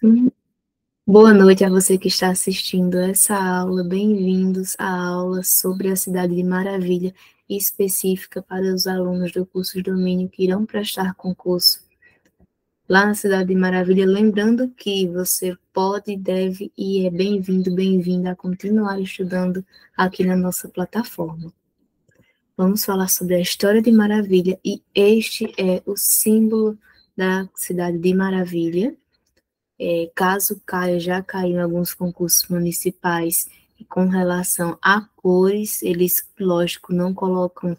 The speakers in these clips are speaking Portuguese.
Hum, Boa noite a você que está assistindo essa aula. Bem-vindos à aula sobre a Cidade de Maravilha, específica para os alunos do curso de domínio que irão prestar concurso lá na Cidade de Maravilha. Lembrando que você pode, deve e é bem-vindo, bem-vinda a continuar estudando aqui na nossa plataforma. Vamos falar sobre a história de Maravilha e este é o símbolo da Cidade de Maravilha. Caso caia, já caiu em alguns concursos municipais, e com relação a cores, eles, lógico, não colocam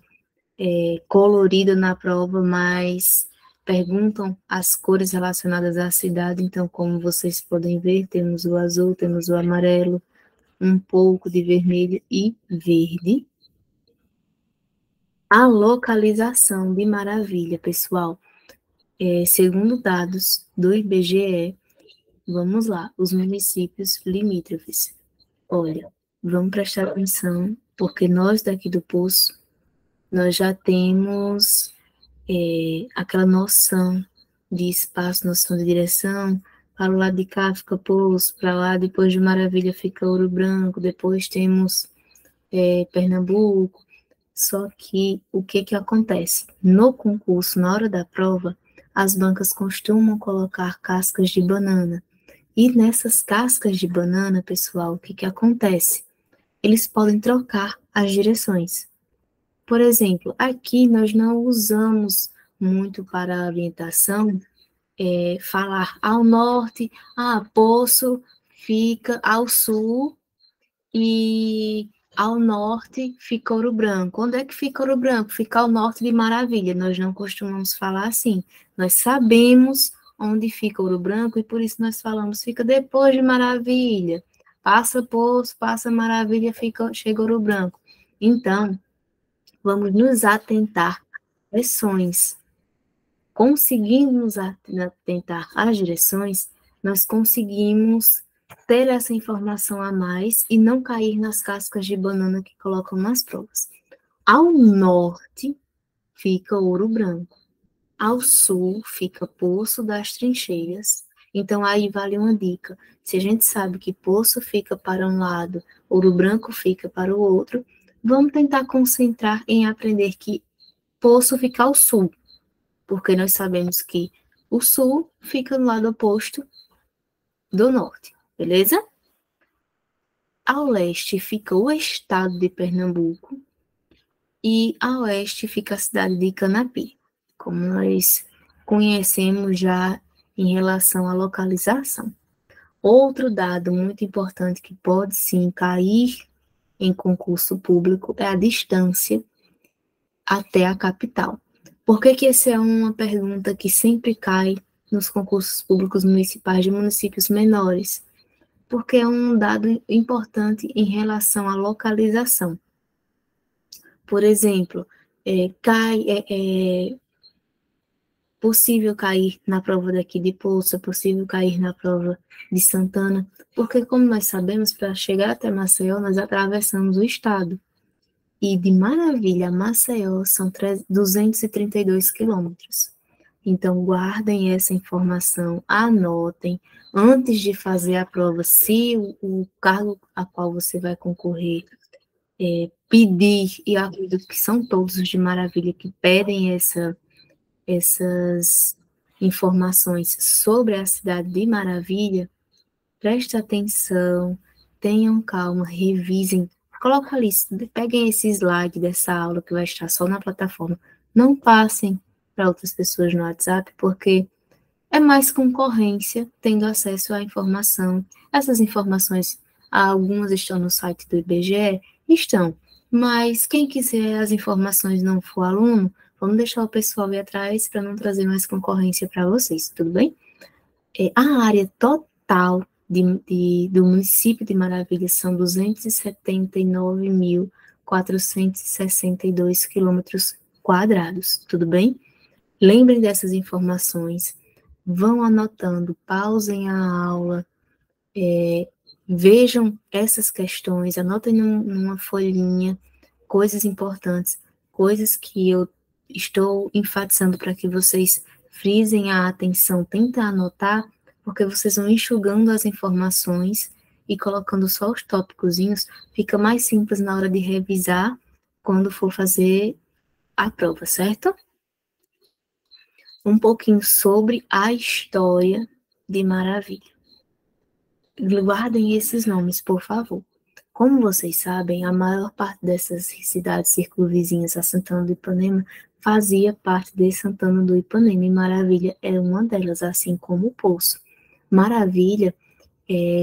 colorido na prova, mas perguntam as cores relacionadas à cidade. Então, como vocês podem ver, temos o azul, temos o amarelo, um pouco de vermelho e verde. A localização de Maravilha, pessoal, segundo dados do IBGE, vamos lá, os municípios limítrofes. Olha, vamos prestar atenção, porque nós daqui do Poço, nós já temos aquela noção de espaço, noção de direção. Para o lado de cá fica Poço, para lá, depois de Maravilha fica Ouro Branco, depois temos Pernambuco. Só que o que que acontece? No concurso, na hora da prova, as bancas costumam colocar cascas de banana. E nessas cascas de banana, pessoal, o que que acontece? Eles podem trocar as direções. Por exemplo, aqui nós não usamos muito para a orientação falar ao norte, Poço fica ao sul e ao norte fica Ouro Branco. Onde é que fica Ouro Branco? Fica ao norte de Maravilha. Nós não costumamos falar assim. Nós sabemos onde fica Ouro Branco e por isso nós falamos fica depois de Maravilha. Passa Poço, passa Maravilha, chega Ouro Branco. Então, vamos nos atentar às direções. Conseguindo nos atentar às direções, nós conseguimos ter essa informação a mais e não cair nas cascas de banana que colocam nas provas. Ao norte fica Ouro Branco, ao sul fica Poço das Trincheiras. Então aí vale uma dica. Se a gente sabe que Poço fica para um lado, Ouro Branco fica para o outro, vamos tentar concentrar em aprender que Poço fica ao sul, porque nós sabemos que o sul fica no lado oposto do norte, beleza? Ao leste fica o estado de Pernambuco e a oeste fica a cidade de Canapi, como nós conhecemos já em relação à localização. Outro dado muito importante que pode sim cair em concurso público é a distância até a capital. Por que que essa é uma pergunta que sempre cai nos concursos públicos municipais de municípios menores? Porque é um dado importante em relação à localização. Por exemplo, é possível cair na prova daqui de Poço, é possível cair na prova de Santana, porque, como nós sabemos, para chegar até Maceió, nós atravessamos o estado. E de Maravilha a Maceió são 232 quilômetros. Então, guardem essa informação, anotem, antes de fazer a prova, se o cargo a qual você vai concorrer pedir, e acredito que são todos os de Maravilha que pedem essas informações sobre a cidade de Maravilha, preste atenção, tenham calma, revisem, coloca ali, peguem esse slide dessa aula que vai estar só na plataforma, não passem para outras pessoas no WhatsApp, porque é mais concorrência tendo acesso à informação. Essas informações, algumas estão no site do IBGE, estão, mas quem quiser as informações não for aluno, vamos deixar o pessoal ir atrás para não trazer mais concorrência para vocês, tudo bem? A área total do município de Maravilha são 279.462 quilômetros quadrados, tudo bem? Lembrem dessas informações, vão anotando, pausem a aula, vejam essas questões, anotem numa folhinha coisas importantes, coisas que eu estou enfatizando para que vocês frisem a atenção, tentem anotar, porque vocês vão enxugando as informações e colocando só os tópicozinhos, fica mais simples na hora de revisar quando for fazer a prova, certo? Um pouquinho sobre a história de Maravilha. Guardem esses nomes, por favor. Como vocês sabem, a maior parte dessas cidades circunvizinhas a Santana do Ipanema fazia parte de Santana do Ipanema, e Maravilha é uma delas, assim como o Poço. Maravilha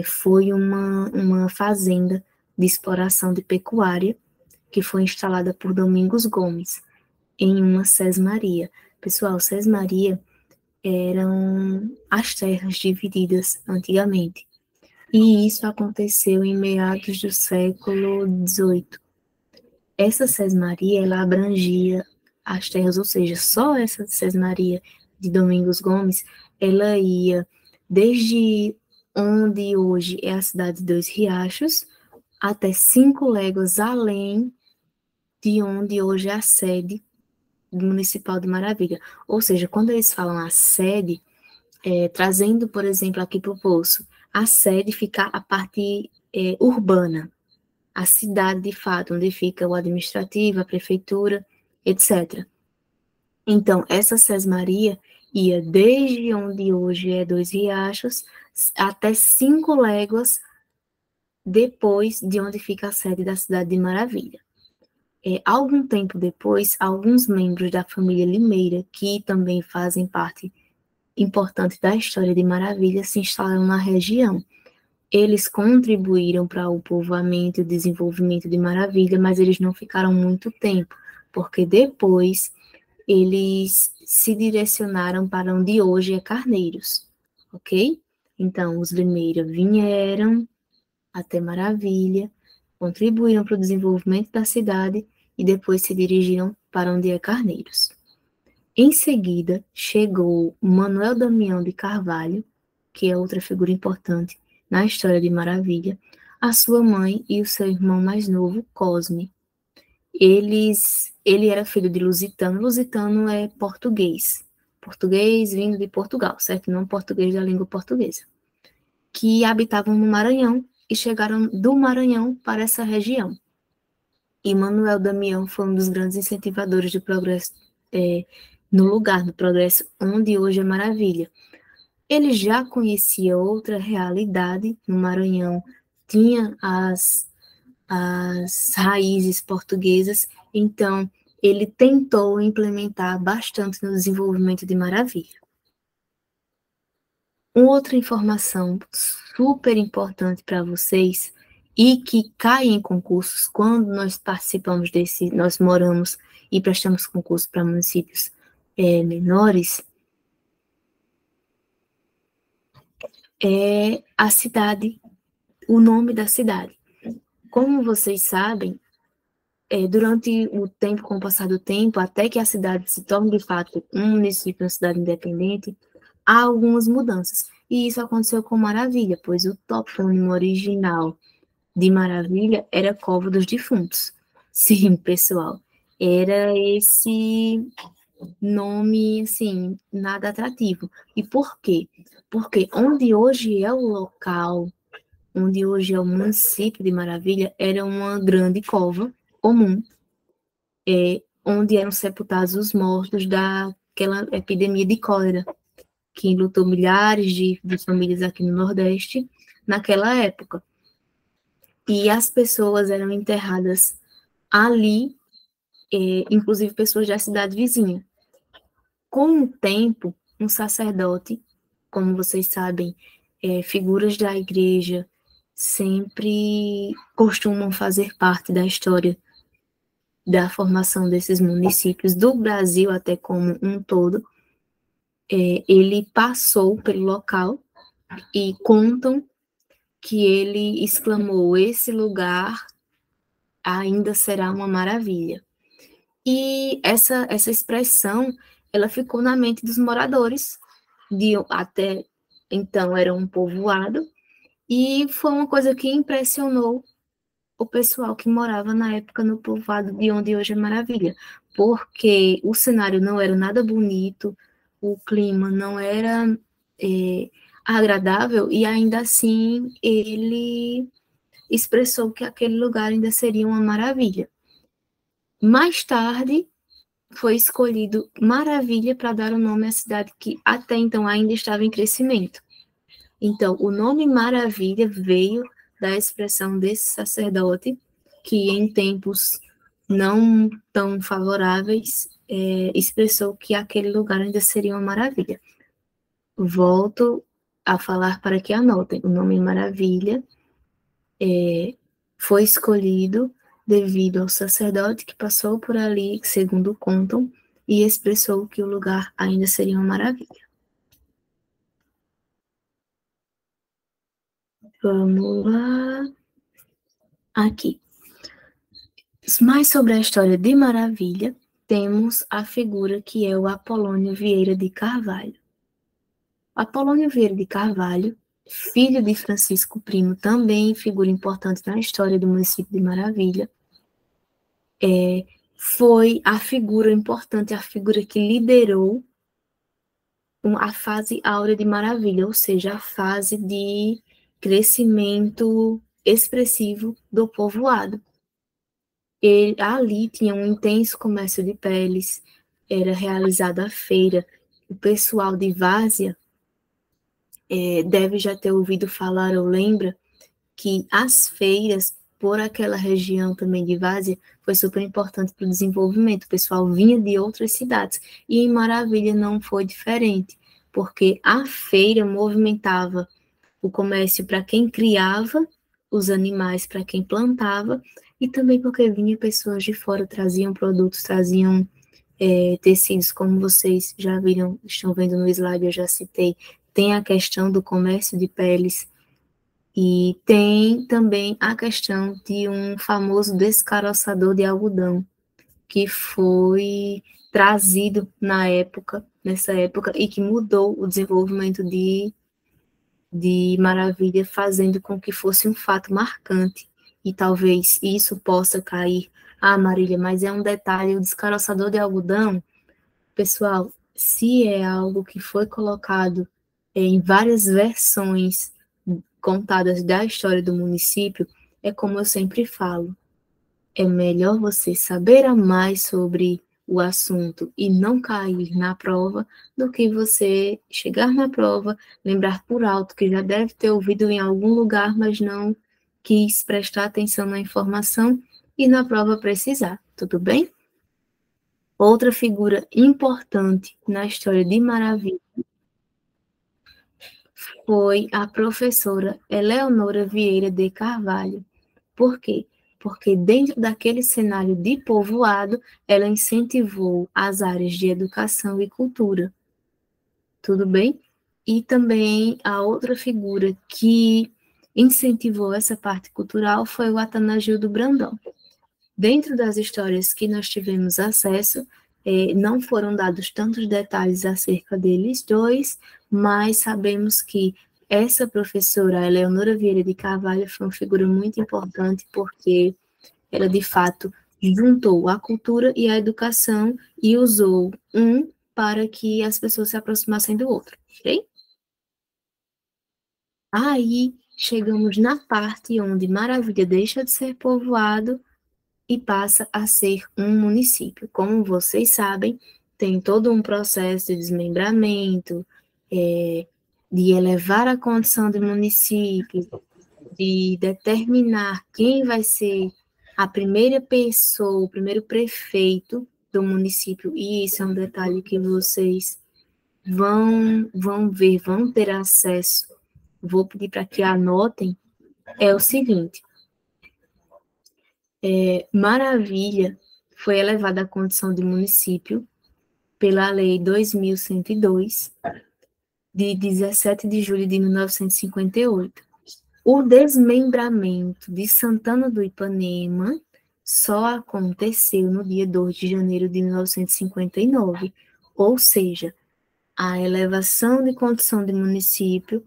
foi uma fazenda de exploração de pecuária que foi instalada por Domingos Gomes em uma sesmaria. Pessoal, sesmaria eram as terras divididas antigamente. E isso aconteceu em meados do século XVIII. Essa sesmaria, ela abrangia as terras, ou seja, só essa sesmaria de Domingos Gomes, ela ia desde onde hoje é a cidade de Dois Riachos, até 5 léguas além de onde hoje é a sede municipal de Maravilha. Ou seja, quando eles falam a sede, trazendo, por exemplo, aqui para o Poço, a sede fica a parte urbana, a cidade de fato, onde fica o administrativo, a prefeitura, etc. Então, essa sesmaria ia desde onde hoje é Dois Riachos até 5 léguas depois de onde fica a sede da cidade de Maravilha. Algum tempo depois, alguns membros da família Limeira, que também fazem parte importante da história de Maravilha, se instalaram na região. Eles contribuíram para o povoamento e o desenvolvimento de Maravilha, mas eles não ficaram muito tempo, porque depois eles se direcionaram para onde hoje é Carneiros, ok? Então, os Limeira vieram até Maravilha, contribuíram para o desenvolvimento da cidade e depois se dirigiram para onde é Carneiros. Em seguida, chegou Manuel Damião de Carvalho, que é outra figura importante na história de Maravilha, a sua mãe e o seu irmão mais novo, Cosme. Ele era filho de lusitano. Lusitano é português. Português vindo de Portugal, certo? Não português da língua portuguesa. Que habitavam no Maranhão e chegaram do Maranhão para essa região. E Manuel Damião foi um dos grandes incentivadores do progresso no lugar do progresso onde hoje é Maravilha. Ele já conhecia outra realidade no Maranhão, tinha as raízes portuguesas, então ele tentou implementar bastante no desenvolvimento de Maravilha. Uma outra informação super importante para vocês e que cai em concursos quando nós participamos nós moramos e prestamos concurso para municípios menores, é a cidade, o nome da cidade. Como vocês sabem, durante o tempo, com o passar do tempo, até que a cidade se torne de fato um município, uma cidade independente, há algumas mudanças. E isso aconteceu com Maravilha, pois o topônimo original de Maravilha era Cova dos Defuntos. Sim, pessoal, era esse nome, assim, nada atrativo. E por quê? Porque onde hoje é o local, onde hoje é o município de Maravilha, era uma grande cova comum, onde eram sepultados os mortos daquela epidemia de cólera, que enlutou milhares de famílias aqui no Nordeste naquela época. E as pessoas eram enterradas ali, inclusive pessoas da cidade vizinha. Com o tempo, um sacerdote, como vocês sabem, figuras da igreja sempre costumam fazer parte da história da formação desses municípios, do Brasil até como um todo. Ele passou pelo local e contam que ele exclamou: esse lugar ainda será uma maravilha. E essa expressão, ela ficou na mente dos moradores, até então era um povoado, e foi uma coisa que impressionou o pessoal que morava na época no povoado de onde hoje é Maravilha, porque o cenário não era nada bonito, o clima não era agradável, e ainda assim ele expressou que aquele lugar ainda seria uma maravilha. Mais tarde, foi escolhido Maravilha para dar o nome à cidade que até então ainda estava em crescimento. Então, o nome Maravilha veio da expressão desse sacerdote, que em tempos não tão favoráveis, expressou que aquele lugar ainda seria uma maravilha. Volto a falar para que anotem, o nome Maravilha foi escolhido devido ao sacerdote que passou por ali, segundo contam, e expressou que o lugar ainda seria uma maravilha. Vamos lá. Aqui. Mais sobre a história de Maravilha, temos a figura que é o Apolônio Vieira de Carvalho. Apolônio Vieira de Carvalho, filho de Francisco Primo, também figura importante na história do município de Maravilha, foi a figura importante, a figura que liderou a fase áurea de Maravilha, ou seja, a fase de crescimento expressivo do povoado. Ali tinha um intenso comércio de peles, era realizada a feira. O pessoal de Várzea deve já ter ouvido falar ou lembra que as feiras por aquela região também de Várzea foi super importante para o desenvolvimento. O pessoal vinha de outras cidades e em Maravilha não foi diferente, porque a feira movimentava o comércio para quem criava os animais, para quem plantava, e também porque vinha pessoas de fora, traziam produtos, traziam tecidos, como vocês já viram, estão vendo no slide, eu já citei, tem a questão do comércio de peles, e tem também a questão de um famoso descaroçador de algodão, que foi trazido nessa época, e que mudou o desenvolvimento de Maravilha, fazendo com que fosse um fato marcante. E talvez isso possa cair. Ah, Marília, mas é um detalhe, o descaroçador de algodão, pessoal, se é algo que foi colocado em várias versões contadas da história do município, é como eu sempre falo, é melhor você saber a mais sobre o assunto e não cair na prova, do que você chegar na prova, lembrar por alto que já deve ter ouvido em algum lugar, mas não quis prestar atenção na informação e na prova precisar, tudo bem? Outra figura importante na história de Maravilha foi a professora Eleonora Vieira de Carvalho. Por quê? Porque dentro daquele cenário de povoado, ela incentivou as áreas de educação e cultura. Tudo bem? E também a outra figura que incentivou essa parte cultural foi o Atanagildo Brandão. Dentro das histórias que nós tivemos acesso, não foram dados tantos detalhes acerca deles dois, mas sabemos que essa professora, a Eleonora Vieira de Carvalho, foi uma figura muito importante, porque ela, de fato, juntou a cultura e a educação e usou um para que as pessoas se aproximassem do outro, ok? Aí, chegamos na parte onde Maravilha deixa de ser povoado e passa a ser um município. Como vocês sabem, tem todo um processo de desmembramento, de elevar a condição de município, de determinar quem vai ser a primeira pessoa, o primeiro prefeito do município, e isso é um detalhe que vocês vão ver, vão ter acesso. Vou pedir para que anotem, é o seguinte, Maravilha foi elevada à condição de município pela Lei 2102, de 17 de julho de 1958. O desmembramento de Santana do Ipanema só aconteceu no dia 2 de janeiro de 1959, ou seja, a elevação de condição de município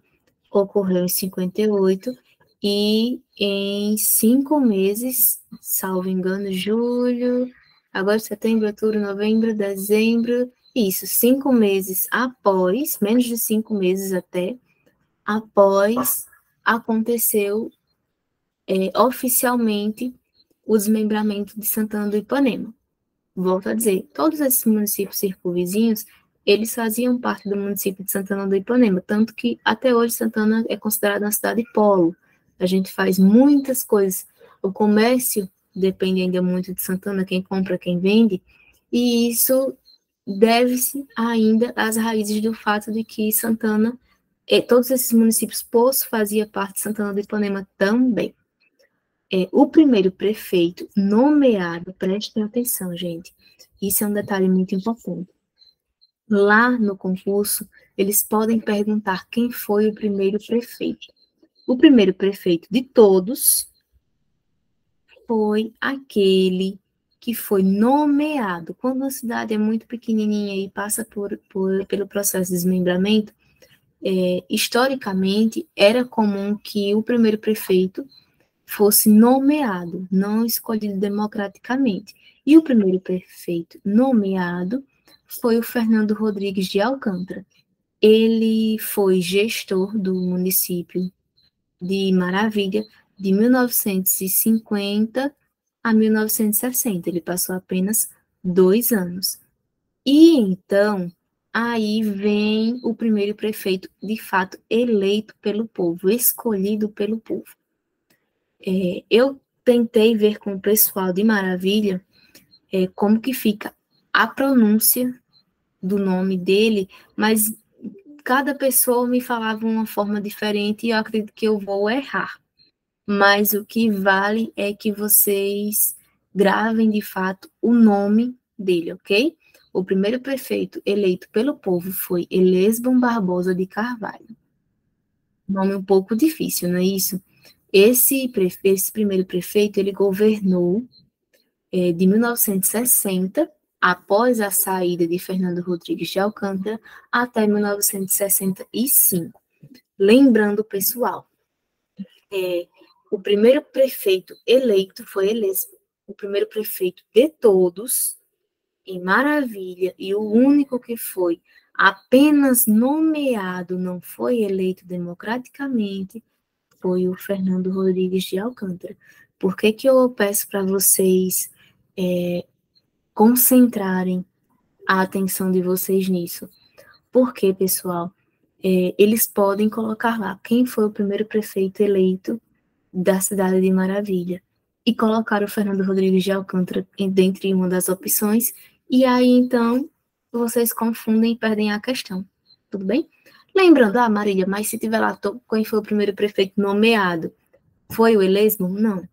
ocorreu em 58 e em 5 meses, salvo engano, julho, agora setembro, outubro, novembro, dezembro, isso, 5 meses após, menos de 5 meses até, após aconteceu oficialmente o desmembramento de Santana do Ipanema. Volto a dizer, todos esses municípios circunvizinhos, eles faziam parte do município de Santana do Ipanema, tanto que até hoje Santana é considerada uma cidade polo. A gente faz muitas coisas. O comércio depende ainda muito de Santana, quem compra, quem vende, e isso deve-se ainda às raízes do fato de que Santana, todos esses municípios, Poço fazia parte de Santana do Ipanema também. O primeiro prefeito nomeado, prestem atenção, gente, isso é um detalhe muito importante. Lá no concurso, eles podem perguntar quem foi o primeiro prefeito. O primeiro prefeito de todos foi aquele que foi nomeado. Quando uma cidade é muito pequenininha e passa pelo processo de desmembramento, historicamente, era comum que o primeiro prefeito fosse nomeado, não escolhido democraticamente. E o primeiro prefeito nomeado foi o Fernando Rodrigues de Alcântara. Ele foi gestor do município de Maravilha de 1950 a 1960. Ele passou apenas 2 anos. E então, aí vem o primeiro prefeito, de fato, eleito pelo povo, escolhido pelo povo. Eu tentei ver com o pessoal de Maravilha como que fica a pronúncia do nome dele, mas cada pessoa me falava uma forma diferente e eu acredito que eu vou errar. Mas o que vale é que vocês gravem de fato o nome dele, ok? O primeiro prefeito eleito pelo povo foi Elesbam Barbosa de Carvalho. Nome um pouco difícil, não é isso? Esse primeiro prefeito, ele governou de 1960, após a saída de Fernando Rodrigues de Alcântara, até 1965. Lembrando, pessoal, o primeiro prefeito eleito foi Elesbo, o primeiro prefeito de todos, em Maravilha, e o único que foi apenas nomeado, não foi eleito democraticamente, foi o Fernando Rodrigues de Alcântara. Por que eu peço para vocês concentrarem a atenção de vocês nisso? Porque, pessoal, eles podem colocar lá quem foi o primeiro prefeito eleito da cidade de Maravilha e colocar o Fernando Rodrigues de Alcântara dentre uma das opções, e aí, então, vocês confundem e perdem a questão. Tudo bem? Lembrando, Marília, mas se tiver lá quem foi o primeiro prefeito nomeado, foi o Elesmo? Não.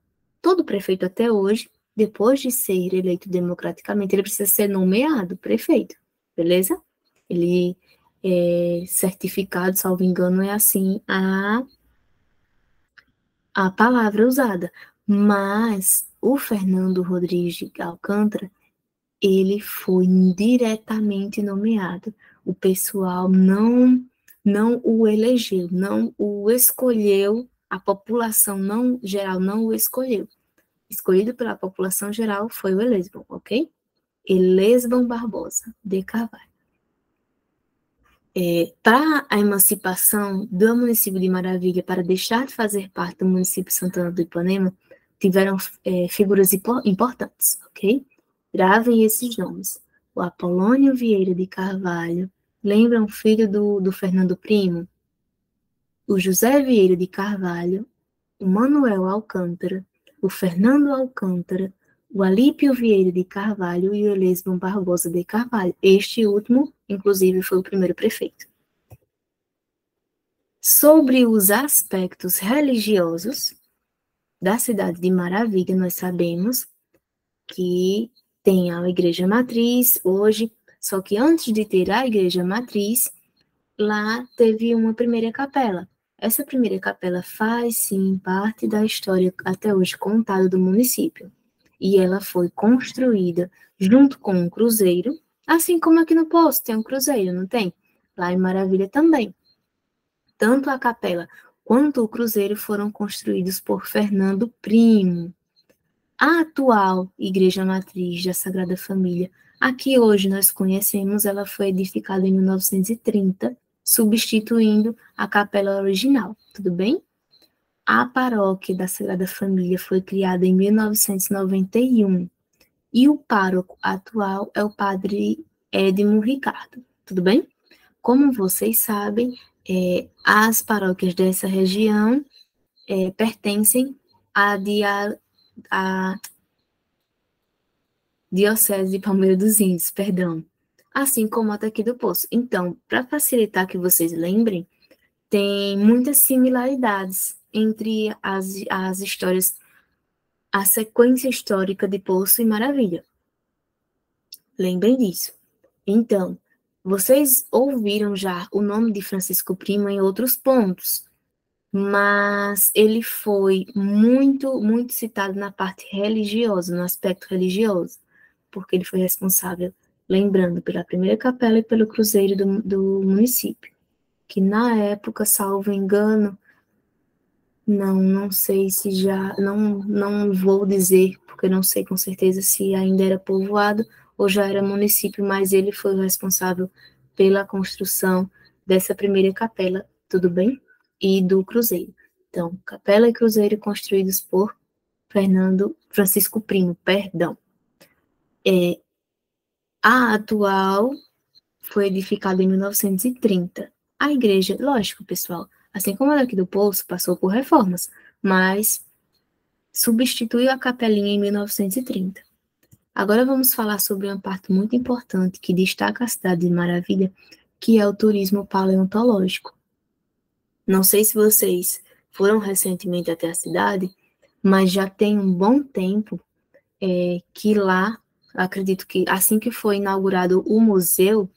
Todo prefeito até hoje, depois de ser eleito democraticamente, ele precisa ser nomeado prefeito, beleza? Ele é certificado, salvo engano, é assim a palavra usada. Mas o Fernando Rodrigues de Alcântara, ele foi diretamente nomeado. O pessoal não o elegeu, não o escolheu, a população não geral não o escolheu. Escolhido pela população geral foi o Elesbam, ok? Elesbam Barbosa de Carvalho. Para a emancipação do município de Maravilha, para deixar de fazer parte do município de Santana do Ipanema, tiveram figuras importantes, ok? Gravem esses nomes. O Apolônio Vieira de Carvalho, lembram, filho do Fernando Primo? O José Vieira de Carvalho, o Manuel Alcântara, o Fernando Alcântara, o Alípio Vieira de Carvalho e o Elesbam Barbosa de Carvalho. Este último, inclusive, foi o primeiro prefeito. Sobre os aspectos religiosos da cidade de Maravilha, nós sabemos que tem a igreja matriz hoje, só que antes de ter a igreja matriz, lá teve uma primeira capela. Essa primeira capela faz, sim, parte da história até hoje contada do município. E ela foi construída junto com um cruzeiro, assim como aqui no Poço tem um cruzeiro, não tem? Lá em Maravilha também. Tanto a capela quanto o cruzeiro foram construídos por Fernando Primo. A atual Igreja Matriz da Sagrada Família, a que hoje nós conhecemos, ela foi edificada em 1930 substituindo a capela original, tudo bem? A paróquia da Sagrada Família foi criada em 1991 e o pároco atual é o padre Edmo Ricardo, tudo bem? Como vocês sabem, as paróquias dessa região pertencem à Diocese de Palmeira dos Índios, perdão, assim como a daqui do Poço. Então, para facilitar que vocês lembrem, tem muitas similaridades entre as histórias, a sequência histórica de Poço e Maravilha. Lembrem disso. Então, vocês ouviram já o nome de Francisco Primo em outros pontos, mas ele foi muito, muito citado na parte religiosa, no aspecto religioso, porque ele foi responsável, lembrando, pela primeira capela e pelo cruzeiro do município, que na época, salvo engano, não sei se já, não vou dizer, porque não sei com certeza se ainda era povoado ou já era município, mas ele foi o responsável pela construção dessa primeira capela, tudo bem? E do cruzeiro. Então, capela e cruzeiro construídos por Francisco Primo, perdão. A atual foi edificada em 1930. A igreja, lógico, pessoal, assim como a daqui do Poço, passou por reformas, mas substituiu a capelinha em 1930. Agora vamos falar sobre uma parte muito importante que destaca a cidade de Maravilha, que é o turismo paleontológico. Não sei se vocês foram recentemente até a cidade, mas já tem um bom tempo que lá, acredito que assim que foi inaugurado o museu,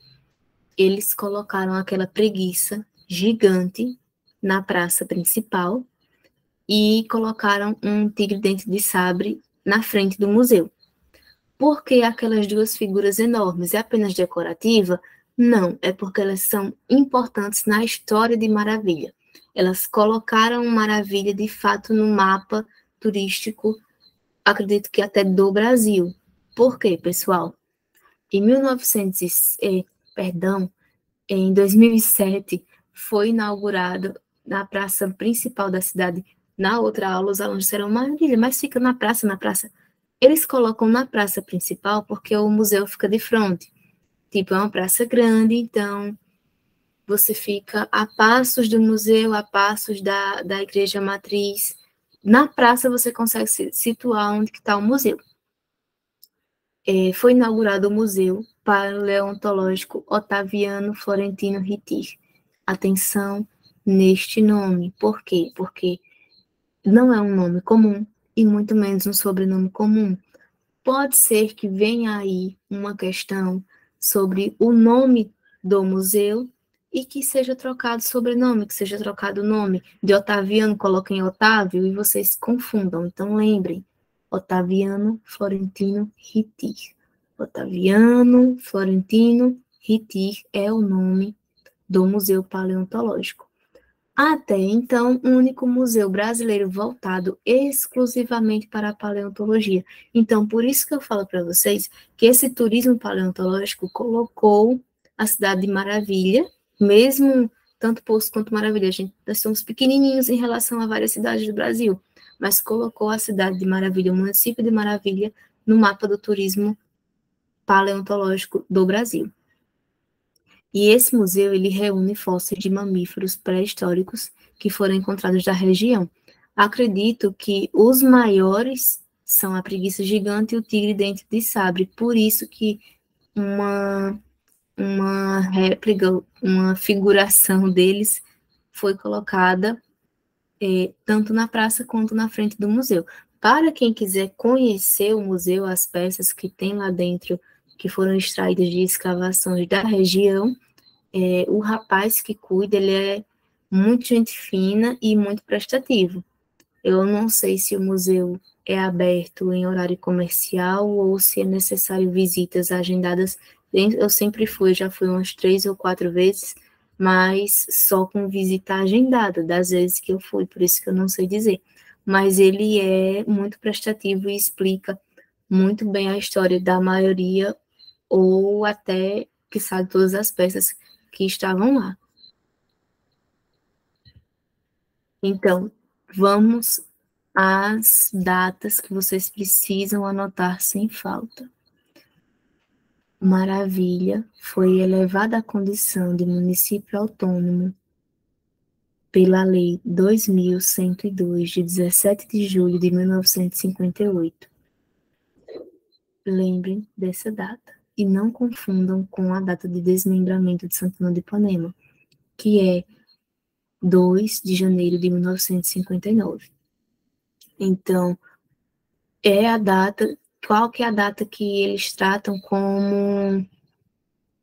eles colocaram aquela preguiça gigante na praça principal e colocaram um tigre-dente de sabre na frente do museu. Por que aquelas duas figuras enormes? É apenas decorativa? Não, é porque elas são importantes na história de Maravilha. Elas colocaram Maravilha, de fato, no mapa turístico, acredito que até do Brasil. Por quê, pessoal? Em 2007, foi inaugurado na praça principal da cidade. Na outra aula, os alunos disseram, Maravilha, mas fica na praça, na praça. Eles colocam na praça principal porque o museu fica de frente. Tipo, é uma praça grande, então você fica a passos do museu, a passos da igreja matriz. Na praça você consegue se situar onde está o museu. Foi inaugurado o Museu Paleontológico Otaviano Florentino Ritter. Atenção neste nome. Por quê? Porque não é um nome comum e muito menos um sobrenome comum. Pode ser que venha aí uma questão sobre o nome do museu e que seja trocado sobrenome, que seja trocado o nome. De Otaviano, coloquem Otávio e vocês se confundam. Então, lembrem, Otaviano Florentino Ritter. Otaviano Florentino Ritter é o nome do Museu Paleontológico. Até então, um único museu brasileiro voltado exclusivamente para a paleontologia. Então, por isso que eu falo para vocês que esse turismo paleontológico colocou a cidade de Maravilha, mesmo tanto Poço quanto Maravilha, nós somos pequenininhos em relação a várias cidades do Brasil, mas colocou a cidade de Maravilha, o município de Maravilha, no mapa do turismo paleontológico do Brasil. E esse museu, ele reúne fósseis de mamíferos pré-históricos que foram encontrados da região. Acredito que os maiores são a preguiça gigante e o tigre-dente de sabre, por isso que uma réplica, uma figuração deles foi colocada tanto na praça quanto na frente do museu. Para quem quiser conhecer o museu, as peças que tem lá dentro, que foram extraídas de escavações da região, o rapaz que cuida, ele é muito gente fina e muito prestativo. Eu não sei se o museu é aberto em horário comercial ou se é necessário visitas agendadas. Eu sempre fui, já fui umas 3 ou 4 vezes, mas só com visita agendada, das vezes que eu fui, por isso que eu não sei dizer. Mas ele é muito prestativo e explica muito bem a história da maioria, ou até, que sabe, todas as peças que estavam lá. Então, vamos às datas que vocês precisam anotar sem falta. Maravilha foi elevada à condição de município autônomo pela Lei 2.102, de 17 de julho de 1958. Lembrem dessa data e não confundam com a data de desmembramento de Santana do Ipanema, que é 2 de janeiro de 1959. Então, é a data, qual que é a data que eles tratam como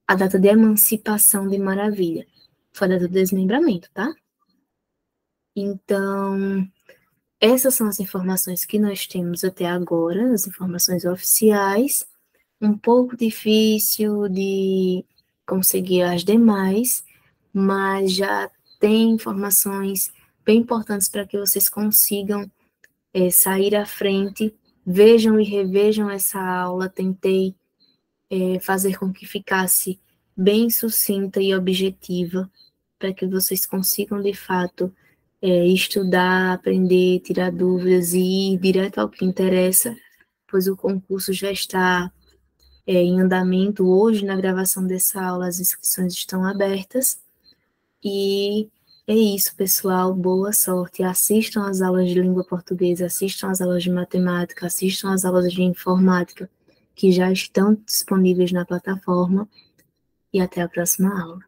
a data de emancipação de Maravilha? Foi a data do desmembramento, tá? Então, essas são as informações que nós temos até agora, as informações oficiais. Um pouco difícil de conseguir as demais, mas já tem informações bem importantes para que vocês consigam sair à frente. Vejam e revejam essa aula. Tentei fazer com que ficasse bem sucinta e objetiva, para que vocês consigam, de fato, estudar, aprender, tirar dúvidas e ir direto ao que interessa, pois o concurso já está em andamento. Hoje, na gravação dessa aula, as inscrições estão abertas. E é isso, pessoal. Boa sorte. Assistam às aulas de língua portuguesa, assistam às aulas de matemática, assistam às aulas de informática, que já estão disponíveis na plataforma. E até a próxima aula.